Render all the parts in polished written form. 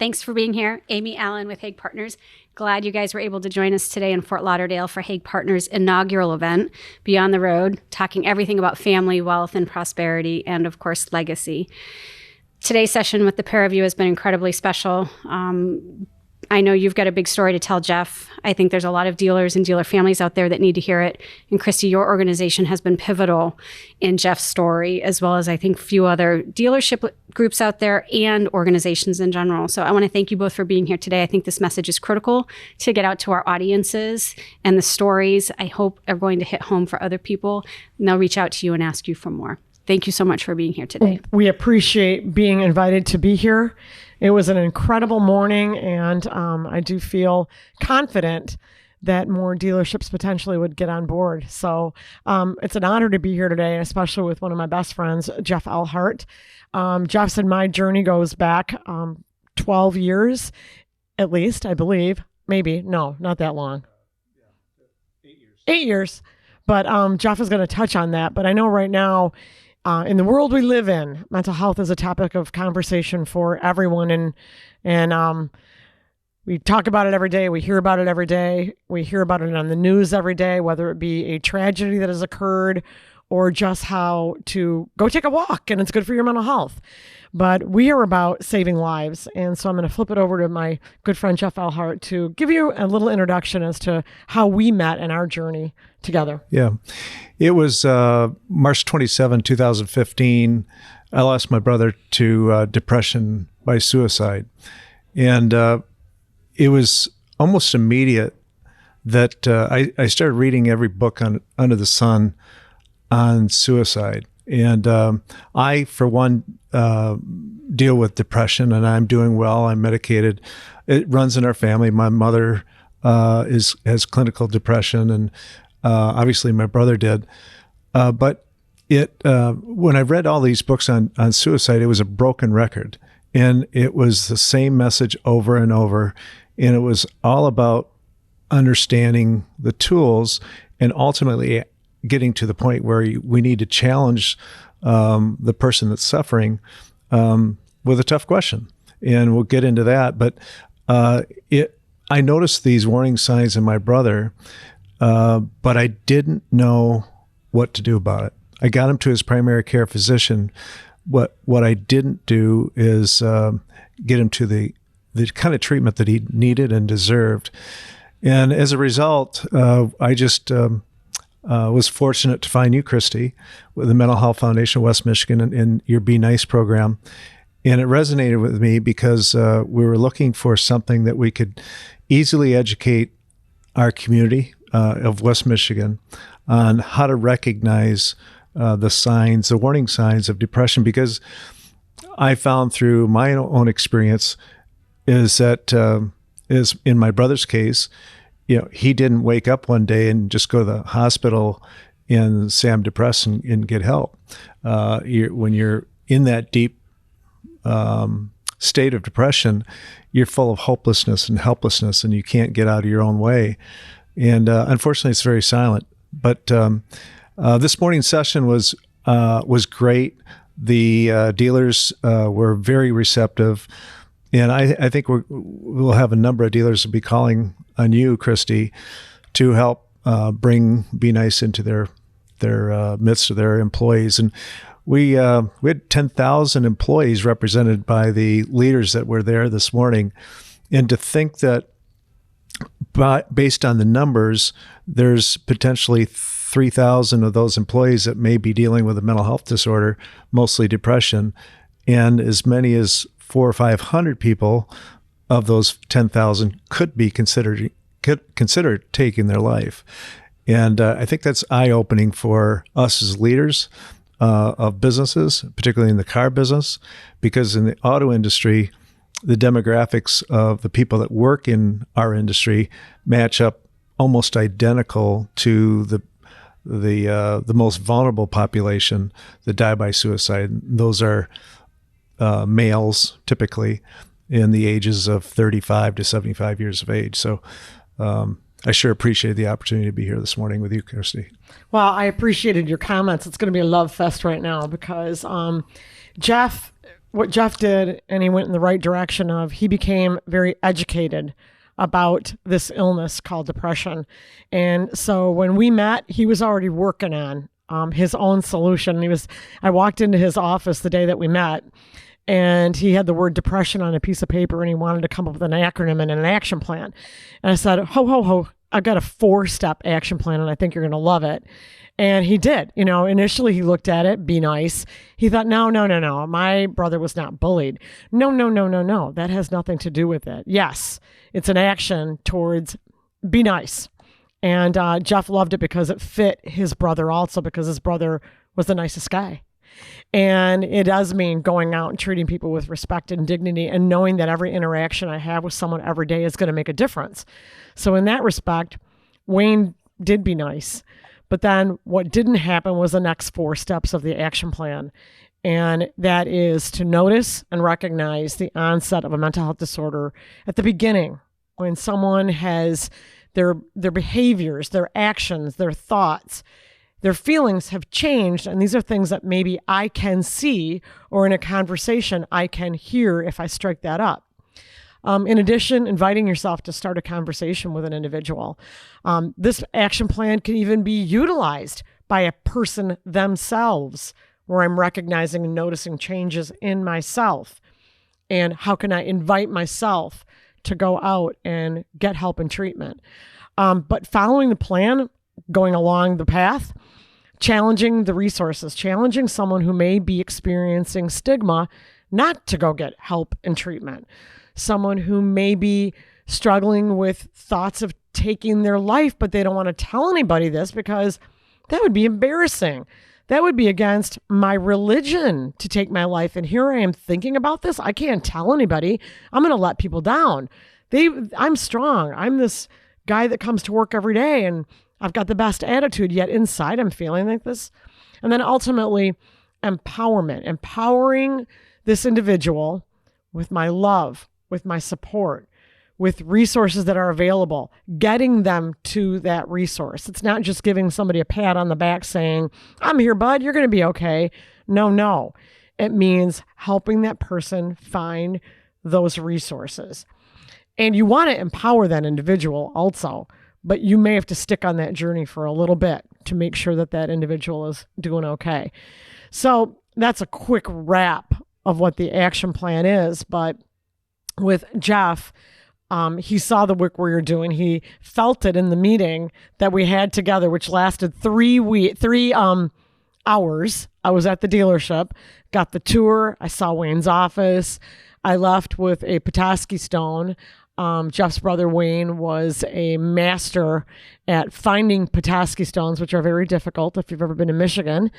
Thanks for being here. Amy Allen with Hague Partners. Glad you guys were able to join us today in Fort Lauderdale for Hague Partners' inaugural event, Beyond the Road, talking everything about family, wealth, and prosperity, and of course, legacy. Today's session with the pair of you has been incredibly special. I know you've got a big story to tell, Jeff. I think there's a lot of dealers and dealer families out there that need to hear it. And Christy, your organization has been pivotal in Jeff's story, as well as I think a few other dealership groups out there and organizations in general. So I want to thank you both for being here today. I think this message is critical to get out to our audiences, and the stories, I hope, are going to hit home for other people, and they'll reach out to you and ask you for more. Thank you so much for being here today. We appreciate being invited to be here. It was an incredible morning, and I do feel confident that more dealerships potentially would get on board. So it's an honor to be here today, especially with one of my best friends, Jeff Elhart. Jeff said my journey goes back 12 years, at least, I believe. Maybe. No, not that long. 8 years. But Jeff is going to touch on that. But I know right now, in the world we live in, mental health is a topic of conversation for everyone. And we talk about it every day. We hear about it every day. We hear about it on the news every day, whether it be a tragedy that has occurred or just how to go take a walk and it's good for your mental health. But we are about saving lives. And so I'm going to flip it over to my good friend, Jeff Elhart, to give you a little introduction as to how we met in our journey together. Yeah. It was March 27, 2015. I lost my brother to depression by suicide. And it was almost immediate that I started reading every book under the sun on suicide. And I, for one, deal with depression, and I'm doing well. I'm medicated. It runs in our family. My mother has clinical depression, and obviously my brother did. But when I read all these books on suicide, it was a broken record. And it was the same message over and over. And it was all about understanding the tools and ultimately getting to the point where we need to challenge the person that's suffering with a tough question. And we'll get into that. But I noticed these warning signs in my brother, but I didn't know what to do about it. I got him to his primary care physician. What I didn't do is get him to the kind of treatment that he needed and deserved. And as a result, I just was fortunate to find you, Christy, with the Mental Health Foundation of West Michigan and your Be Nice program. And it resonated with me because we were looking for something that we could easily educate our community of West Michigan on how to recognize the warning signs of depression. Because I found through my own experience is that, is in my brother's case, he didn't wake up one day and just go to the hospital and say I'm depressed and get help. When you're in that deep state of depression, you're full of hopelessness and helplessness, and you can't get out of your own way. And unfortunately, it's very silent. But this morning's session was great. The dealers were very receptive. And I think we'll have a number of dealers will be calling on you, Christy, to help bring Be Nice into their midst of their employees. And we had 10,000 employees represented by the leaders that were there this morning. And to think that based on the numbers, there's potentially 3,000 of those employees that may be dealing with a mental health disorder, mostly depression, and as many as 400 or 500 people of those 10,000 could be considered taking their life. And I think that's eye-opening for us as leaders of businesses, particularly in the car business, because in the auto industry, the demographics of the people that work in our industry match up almost identical to the most vulnerable population that die by suicide. Those are males, typically in the ages of 35 to 75 years of age. So I sure appreciate the opportunity to be here this morning with you, Christy. Well, I appreciated your comments. It's going to be a love fest right now because Jeff what Jeff did, and he went in the right direction of, he became very educated about this illness called depression. And so when we met, he was already working on his own solution. I walked into his office the day that we met, and he had the word depression on a piece of paper, and he wanted to come up with an acronym and an action plan. And I said, ho, ho, ho, I've got a 4-step action plan, and I think you're going to love it. And he did. Initially he looked at it, be nice. He thought, no. My brother was not bullied. No. That has nothing to do with it. Yes, it's an action towards be nice. And Jeff loved it because it fit his brother also, because his brother was the nicest guy. And it does mean going out and treating people with respect and dignity, and knowing that every interaction I have with someone every day is going to make a difference. So in that respect, Wayne did be nice. But then what didn't happen was the next 4 steps of the action plan. And that is to notice and recognize the onset of a mental health disorder at the beginning, when someone has their behaviors, their actions, their thoughts, their feelings have changed. And these are things that maybe I can see, or in a conversation I can hear if I strike that up. In addition, inviting yourself to start a conversation with an individual. This action plan can even be utilized by a person themselves, where I'm recognizing and noticing changes in myself. And how can I invite myself to go out and get help and treatment? But following the plan, going along the path, challenging the resources, challenging someone who may be experiencing stigma not to go get help and treatment. Someone who may be struggling with thoughts of taking their life, but they don't want to tell anybody this because that would be embarrassing. That would be against my religion to take my life. And here I am thinking about this. I can't tell anybody. I'm going to let people down. I'm strong. I'm this guy that comes to work every day, and I've got the best attitude, yet inside I'm feeling like this. And then ultimately, empowerment, empowering this individual with my love, with my support, with resources that are available, getting them to that resource. It's not just giving somebody a pat on the back saying, I'm here, bud, you're going to be okay. No. It means helping that person find those resources. And you want to empower that individual also, but you may have to stick on that journey for a little bit to make sure that that individual is doing okay. So that's a quick wrap of what the action plan is. But with Jeff, he saw the work we were doing. He felt it in the meeting that we had together, which lasted 3 hours. I was at the dealership, got the tour. I saw Wayne's office. I left with a Petoskey stone. Jeff's brother Wayne was a master at finding Petoskey stones, which are very difficult if you've ever been to Michigan,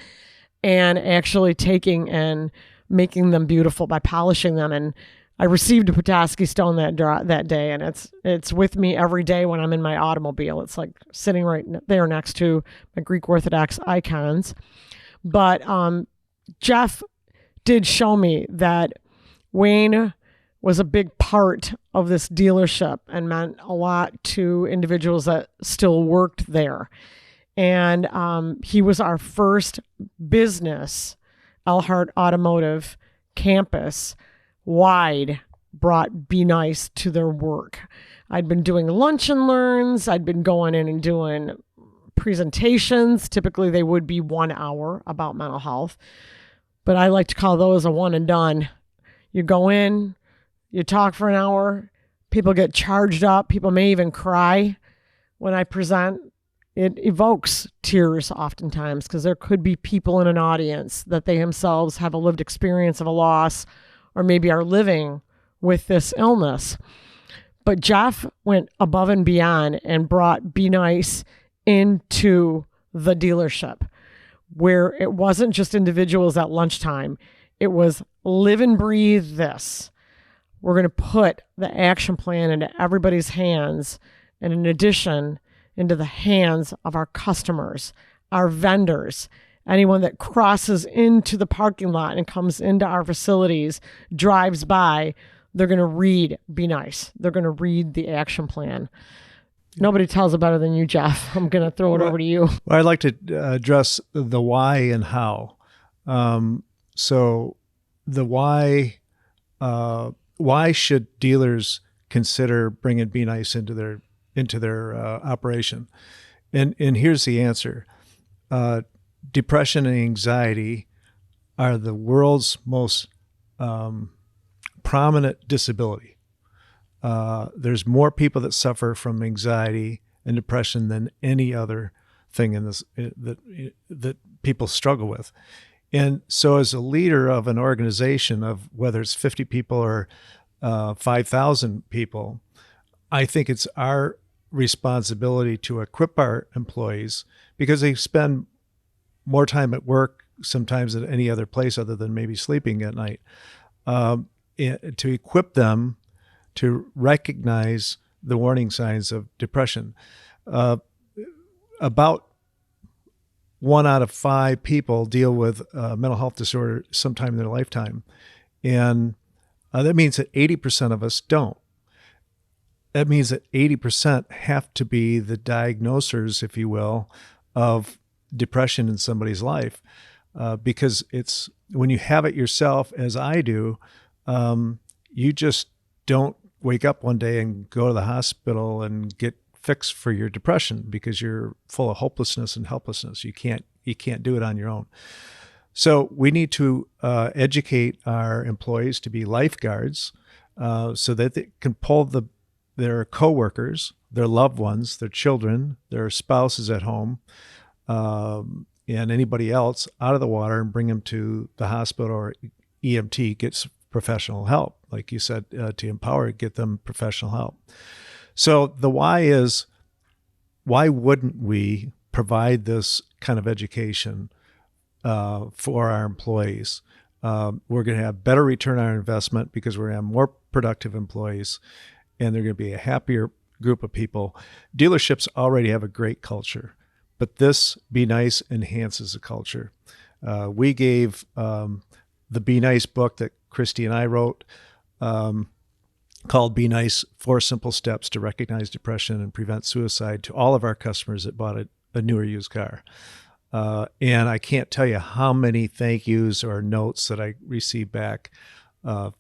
and actually taking and making them beautiful by polishing them. And I received a Petoskey stone that day, and it's with me every day when I'm in my automobile. It's like sitting right there next to my Greek Orthodox icons. But Jeff did show me that Wayne was a big part of this dealership and meant a lot to individuals that still worked there. And he was our first business, Elhart Automotive campus wide, brought Be Nice to their work. I'd been doing lunch and learns. I'd been going in and doing presentations. Typically they would be 1 hour about mental health, but I like to call those a one and done. You go in, you talk for an hour, people get charged up, people may even cry when I present. It evokes tears oftentimes because there could be people in an audience that they themselves have a lived experience of a loss, or maybe are living with this illness. But Jeff went above and beyond and brought Be Nice into the dealership, where it wasn't just individuals at lunchtime. It was live and breathe this. We're going to put the action plan into everybody's hands, and in addition, into the hands of our customers, our vendors, anyone that crosses into the parking lot and comes into our facilities, drives by, they're going to read Be Nice. They're going to read the action plan. Nobody tells it better than you, Jeff. I'm going to throw it over to you. Well, I'd like to address the why and how. So the why should dealers consider bringing Be Nice into their operation? And here's the answer. Depression and anxiety are the world's most prominent disability. There's more people that suffer from anxiety and depression than any other thing in this that people struggle with. And so as a leader of an organization of whether it's 50 people or 5,000 people, I think it's our responsibility to equip our employees, because they spend more time at work sometimes than any other place other than maybe sleeping at night, to equip them to recognize the warning signs of depression. About 1 out of 5 people deal with mental health disorder sometime in their lifetime. And that means that 80% of us don't. That means that 80% have to be the diagnosers, if you will, of depression in somebody's life. Because it's when you have it yourself, as I do, you just don't wake up one day and go to the hospital and get fixed for your depression because you're full of hopelessness and helplessness. You can't do it on your own. So we need to educate our employees to be lifeguards, so that they can pull their coworkers, their loved ones, their children, their spouses at home, and anybody else out of the water and bring them to the hospital or EMT, gets professional help. Like you said, to empower, get them professional help. So the why is, why wouldn't we provide this kind of education for our employees? We're going to have better return on our investment because we're going to have more productive employees, and they're going to be a happier group of people. Dealerships already have a great culture, but this Be Nice enhances the culture. We gave the Be Nice book that Christy and I wrote, called Be Nice, 4 Simple Steps to Recognize Depression and Prevent Suicide, to all of our customers that bought a new or used car. And I can't tell you how many thank yous or notes that I received back,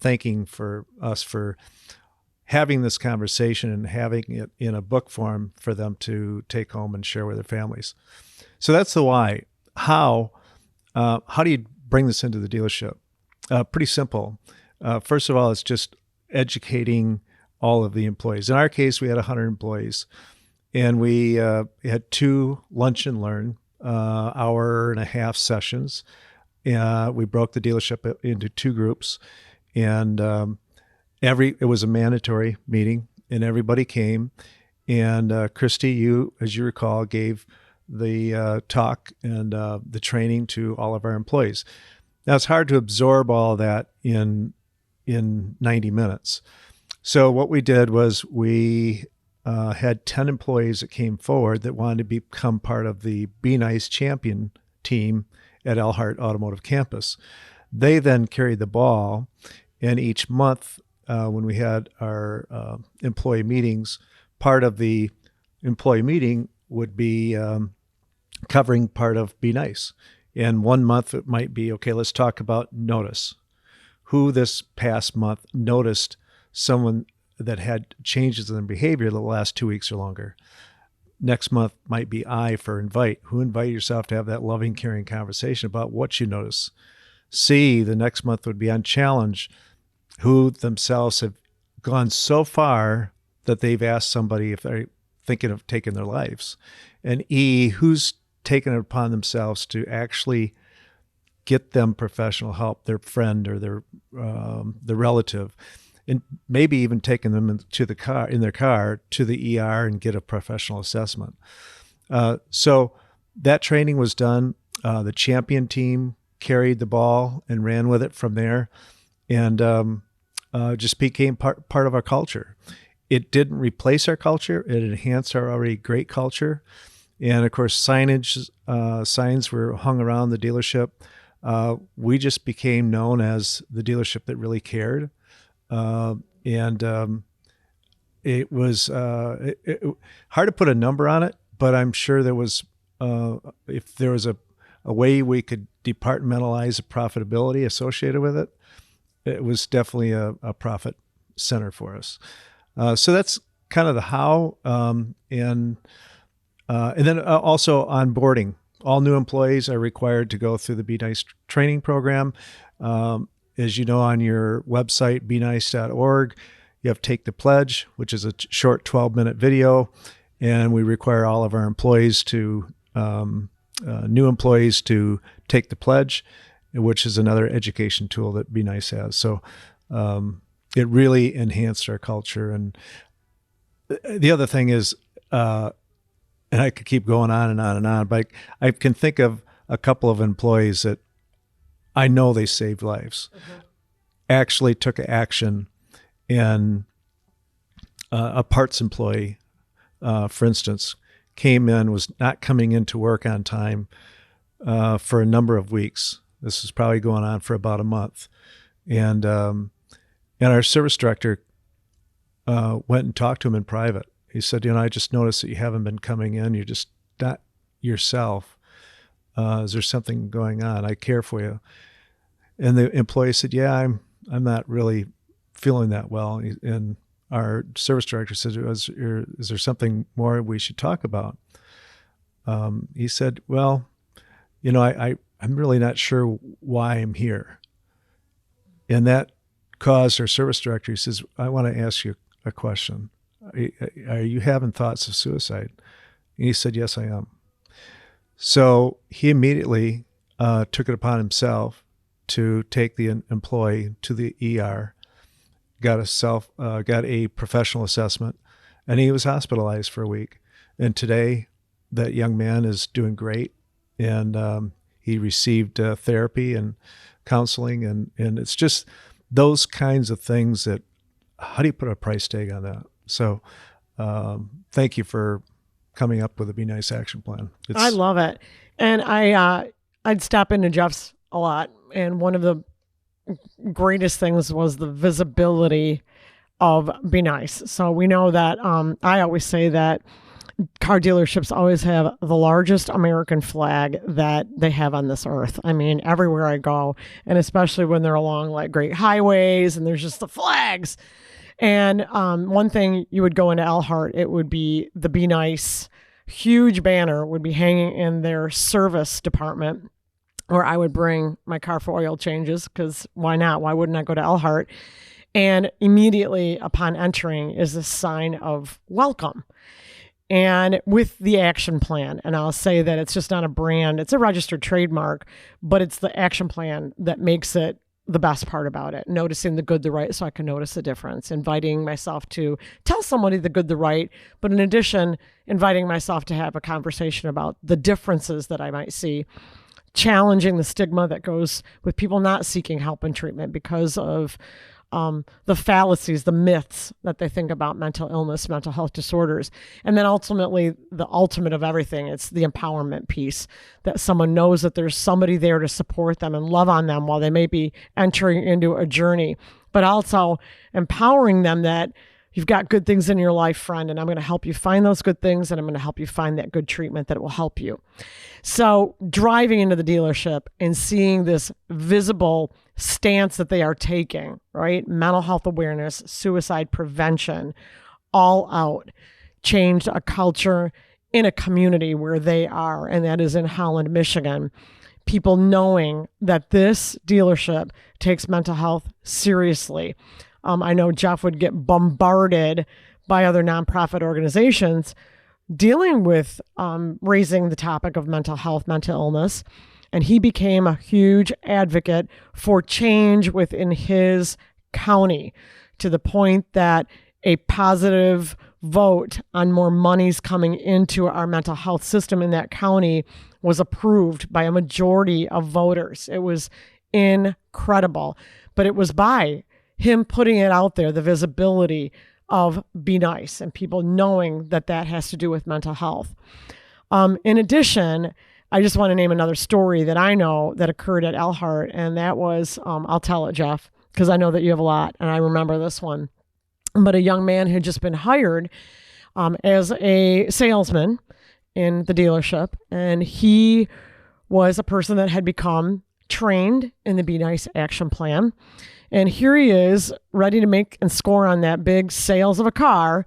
thanking for us for having this conversation and having it in a book form for them to take home and share with their families. So that's the why. How do you bring this into the dealership? Pretty simple. First of all, it's just educating all of the employees. In our case, we had 100 employees, and we had 2 lunch and learn, hour and a half sessions. We broke the dealership into 2 groups, and it was a mandatory meeting, and everybody came. And Christy, you, as you recall, gave the talk and the training to all of our employees. Now, it's hard to absorb all that in 90 minutes. So what we did was we had 10 employees that came forward that wanted to become part of the Be Nice champion team at Elhart Automotive campus. They then carried the ball, and each month when we had our employee meetings, part of the employee meeting would be covering part of Be Nice. And one month it might be, okay, let's talk about notice. Who this past month noticed someone that had changes in their behavior the last 2 weeks or longer. Next month might be I for invite. Who invited yourself to have that loving, caring conversation about what you notice? C, the next month would be on challenge. Who themselves have gone so far that they've asked somebody if they're thinking of taking their lives. And E, who's taken it upon themselves to actually get them professional help, their friend or their relative, and maybe even taking them in their car to the ER and get a professional assessment. So that training was done. The champion team carried the ball and ran with it from there, and just became part of our culture. It didn't replace our culture. It enhanced our already great culture. And of course, signs were hung around the dealership. We just became known as the dealership that really cared. It was hard to put a number on it, but I'm sure there was, if there was a a way we could departmentalize the profitability associated with it, it was definitely a profit center for us. So that's kind of the how. And then also onboarding. All new employees are required to go through the Be Nice training program. As you know, on your website, benice.org, you have Take the Pledge, which is a short 12-minute video. And we require all of our employees new employees to take the pledge, which is another education tool that Be Nice has. So it really enhanced our culture. And the other thing is, and I could keep going on and on and on, but I can think of a couple of employees that I know they saved lives, actually took action. And a parts employee, for instance, came in, was not coming into work on time for a number of weeks. This is probably going on for about a month. And our service director went and talked to him in private. He said, I just noticed that you haven't been coming in. You're just not yourself. Is there something going on? I care for you. And the employee said, yeah, I'm not really feeling that well. And our service director said, is there something more we should talk about? He said, well, I'm really not sure why I'm here. And that caused our service director, he says, I want to ask you a question. Are you having thoughts of suicide? And he said, yes, I am. So he immediately took it upon himself to take the employee to the ER, got a professional assessment, and he was hospitalized for a week. And today, that young man is doing great, and he received therapy and counseling, and it's just those kinds of things that, how do you put a price tag on that? So thank you for coming up with a Be Nice action plan. I love it. And I'd stop into Jeff's a lot, and one of the greatest things was the visibility of Be Nice. So we know that I always say that car dealerships always have the largest American flag that they have on this earth. I mean, everywhere I go, and especially when they're along like great highways and there's just the flags. And one thing, you would go into Elhart, it would be the Be Nice huge banner would be hanging in their service department, where I would bring my car for oil changes, because why not? Why wouldn't I go to Elhart? And immediately upon entering is a sign of welcome. And with the action plan, and I'll say that it's just not a brand, it's a registered trademark, but it's the action plan that makes it the best part about it. Noticing the good, the right, so I can notice the difference. Inviting myself to tell somebody the good, the right, but in addition, inviting myself to have a conversation about the differences that I might see. Challenging the stigma that goes with people not seeking help and treatment because of the fallacies, the myths that they think about mental illness, mental health disorders. And then ultimately, the ultimate of everything, it's the empowerment piece, that someone knows that there's somebody there to support them and love on them while they may be entering into a journey, but also empowering them that you've got good things in your life, friend, and I'm going to help you find those good things, and I'm going to help you find that good treatment that will help you. So driving into the dealership and seeing this visible stance that they are taking, right? Mental health awareness, suicide prevention, all out, changed a culture in a community where they are, and that is in Holland, Michigan. People knowing that this dealership takes mental health seriously. I know Jeff would get bombarded by other nonprofit organizations dealing with raising the topic of mental health, mental illness. And he became a huge advocate for change within his county, to the point that a positive vote on more monies coming into our mental health system in that county was approved by a majority of voters. It was incredible, but it was by him putting it out there, the visibility of Be Nice, and people knowing that that has to do with mental health. In addition, I just want to name another story that I know that occurred at Elhart, and that was, I'll tell it, Jeff, because I know that you have a lot, and I remember this one. But a young man had just been hired as a salesman in the dealership, and he was a person that had become trained in the Be Nice action plan. And here he is, ready to make and score on that big sales of a car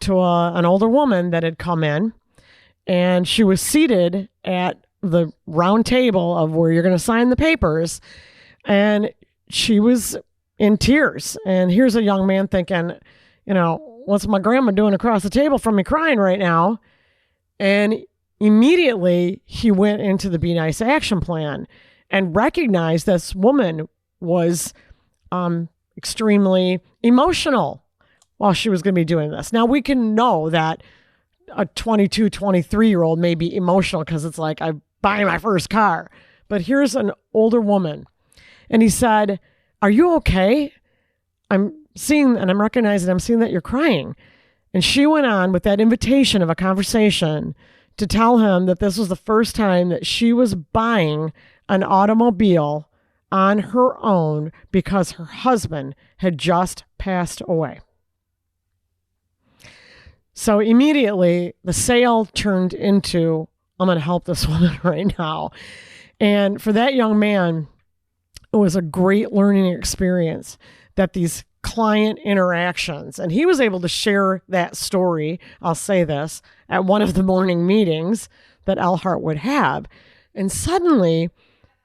to an older woman that had come in. And she was seated at the round table of where you're going to sign the papers. And she was in tears. And here's a young man thinking, what's my grandma doing across the table from me crying right now? And immediately he went into the Be Nice action plan and recognized this woman was extremely emotional while she was going to be doing this. Now we can know that a 22, 23-year-old may be emotional because it's like, I'm buying my first car. But here's an older woman. And he said, are you okay? I'm seeing that you're crying. And she went on with that invitation of a conversation to tell him that this was the first time that she was buying an automobile on her own because her husband had just passed away. So immediately the sale turned into, I'm going to help this woman right now. And for that young man, it was a great learning experience that these client interactions, and he was able to share that story, I'll say this, at one of the morning meetings that Elhart would have. And suddenly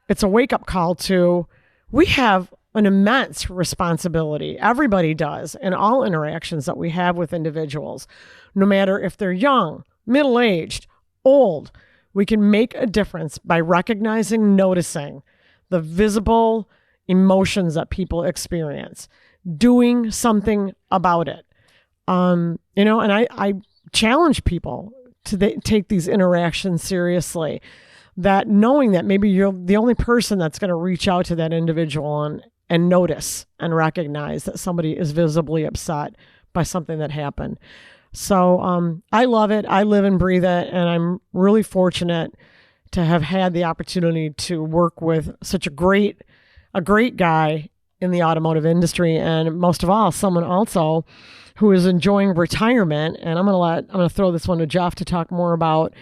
it's a wake-up call to, we have an immense responsibility. Everybody does in all interactions that we have with individuals, no matter if they're young, middle-aged, old. We can make a difference by recognizing, noticing the visible emotions that people experience, doing something about it. And I challenge people to take these interactions seriously, that knowing that maybe you're the only person that's going to reach out to that individual and notice and recognize that somebody is visibly upset by something that happened. So I love it. I live and breathe it. And I'm really fortunate to have had the opportunity to work with such a great guy in the automotive industry. And most of all, someone also who is enjoying retirement. And I'm going to throw this one to Jeff to talk more about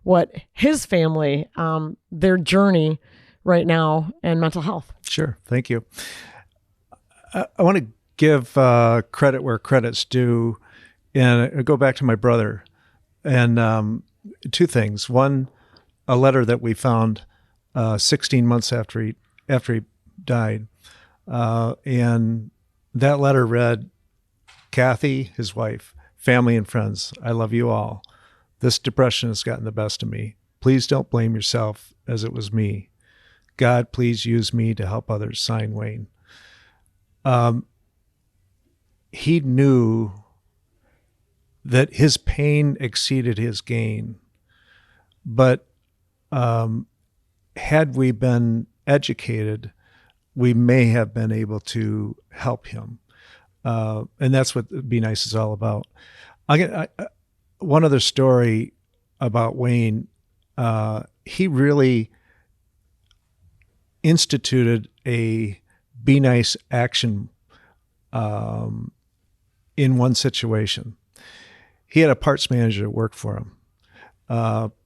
what his family, their journey right now and mental health. Sure. Thank you. I want to give credit where credit's due. And I go back to my brother. And two things. One, a letter that we found 16 months after he died. And that letter read, Kathy, his wife, family and friends, I love you all. This depression has gotten the best of me. Please don't blame yourself as it was me. God, please use me to help others. Sign, Wayne. He knew that his pain exceeded his gain. But had we been educated, we may have been able to help him. And that's what Be Nice is all about. One other story about Wayne, he really instituted a Be Nice action in one situation. He had a parts manager that worked for him.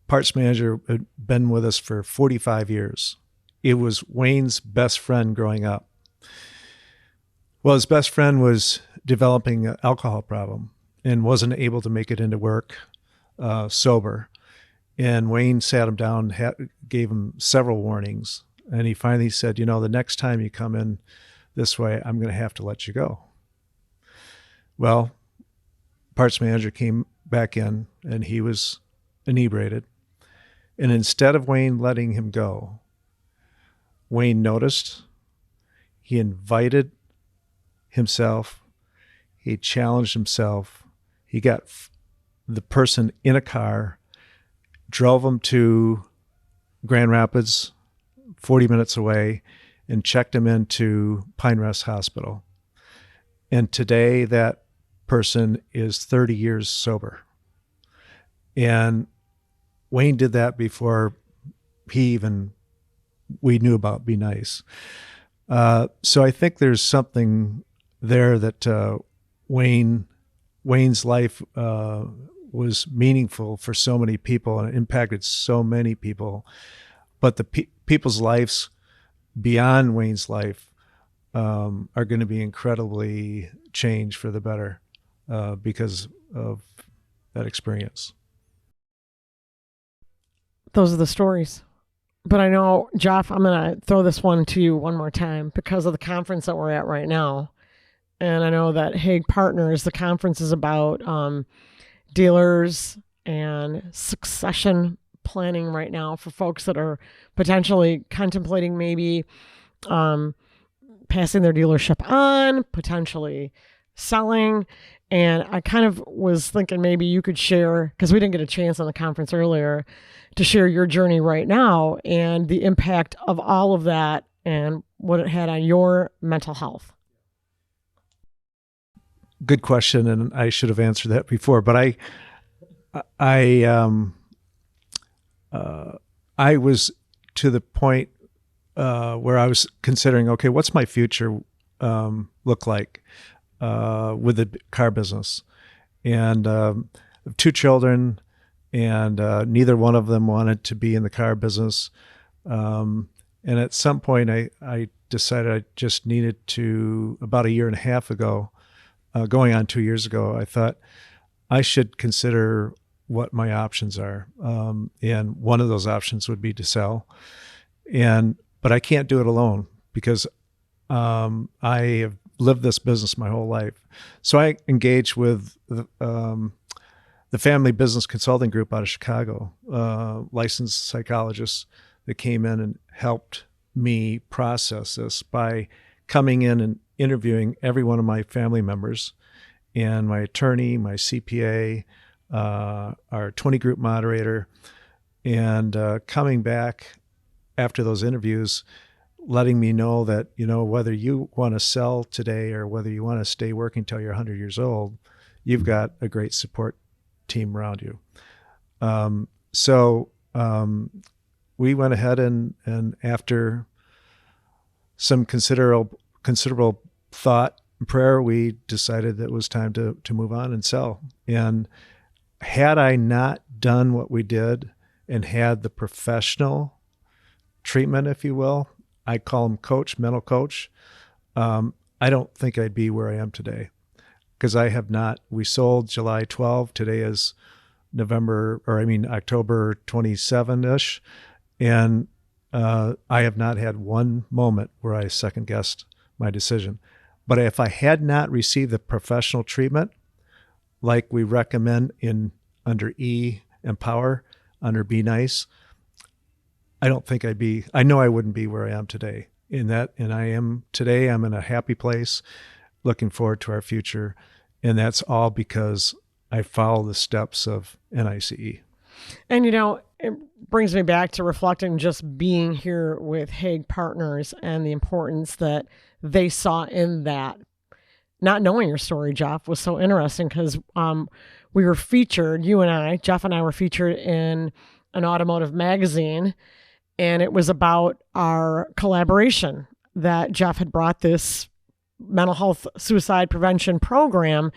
Parts manager had been with us for 45 years. It was Wayne's best friend growing up. Well, his best friend was developing an alcohol problem and wasn't able to make it into work sober. And Wayne sat him down, gave him several warnings. And he finally said, the next time you come in this way, I'm going to have to let you go. Well, parts manager came back in and he was inebriated. And instead of Wayne letting him go, Wayne noticed, he invited himself, he challenged himself, he got the person in a car, drove him to Grand Rapids, 40 minutes away, and checked him into Pine Rest Hospital. And today that person is 30 years sober. And Wayne did that before we knew about Be Nice. So I think there's something there that Wayne's life was meaningful for so many people and it impacted so many people. but the people's lives beyond Wayne's life are going to be incredibly changed for the better because of that experience. Those are the stories. But I know, Jeff, I'm going to throw this one to you one more time because of the conference that we're at right now. And I know that Hague Partners, the conference is about dealers and succession planning right now for folks that are potentially contemplating maybe passing their dealership on, potentially selling. And I kind of was thinking maybe you could share, because we didn't get a chance on the conference earlier, to share your journey right now and the impact of all of that and what it had on your mental health. Good question, and I should have answered that before. But I was to the point where I was considering, okay, what's my future look like with the car business? And two children, and neither one of them wanted to be in the car business. And at some point, I decided I just needed to, about a year and a half ago, going on 2 years ago, I thought I should consider what my options are. And one of those options would be to sell. But I can't do it alone because I have lived this business my whole life. So I engaged with the Family Business Consulting Group out of Chicago, licensed psychologists that came in and helped me process this by coming in and interviewing every one of my family members and my attorney, my CPA, our 20 group moderator, and coming back after those interviews, letting me know that, whether you want to sell today or whether you want to stay working till you're 100 years old, you've got a great support team around you. So we went ahead and after some considerable thought and prayer, we decided that it was time to move on and sell. And had I not done what we did and had the professional treatment, if you will, I call him mental coach, I don't think I'd be where I am today, because I have not. We sold July 12. Today is October 27-ish. And I have not had one moment where I second guessed my decision. But if I had not received the professional treatment, like we recommend under E, Empower, under Be Nice, I don't think I know I wouldn't be where I am today and I am today. I'm in a happy place, looking forward to our future. And that's all because I follow the steps of NICE. And, it brings me back to reflecting just being here with Hague Partners and the importance that they saw in that. Not knowing your story, Jeff, was so interesting because we were featured, Jeff and I were featured in an automotive magazine, and it was about our collaboration that Jeff had brought this mental health suicide prevention program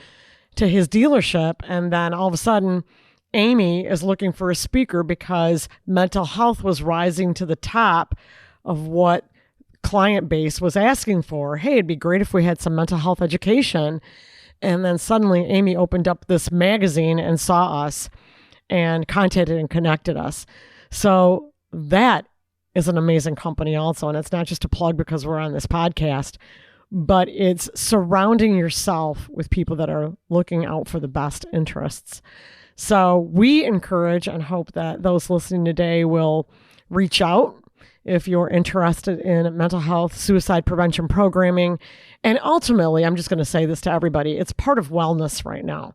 to his dealership. And then all of a sudden, Amy is looking for a speaker because mental health was rising to the top of what client base was asking for. Hey, it'd be great if we had some mental health education. And then suddenly Amy opened up this magazine and saw us and contacted and connected us. So that is an amazing company also. And it's not just a plug because we're on this podcast, but it's surrounding yourself with people that are looking out for the best interests. So we encourage and hope that those listening today will reach out if you're interested in mental health, suicide prevention programming. And ultimately, I'm just going to say this to everybody, it's part of wellness right now.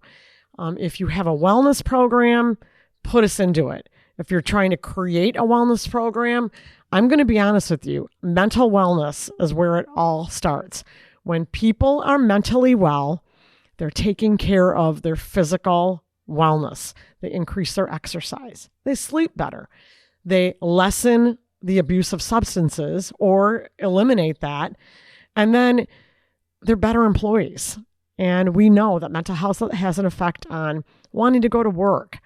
If you have a wellness program, put us into it. If you're trying to create a wellness program, I'm going to be honest with you, mental wellness is where it all starts. When people are mentally well, they're taking care of their physical wellness. They increase their exercise. They sleep better. They lessen the abuse of substances or eliminate that. And then they're better employees. And we know that mental health has an effect on wanting to go to work,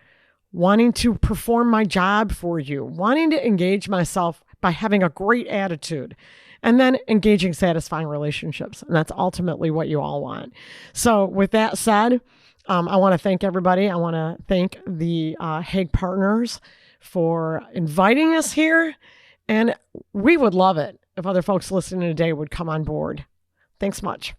wanting to perform my job for you, wanting to engage myself by having a great attitude, and then engaging satisfying relationships. And that's ultimately what you all want. So with that said, I want to thank everybody. I want to thank the Hague Partners for inviting us here. And we would love it if other folks listening today would come on board. Thanks much.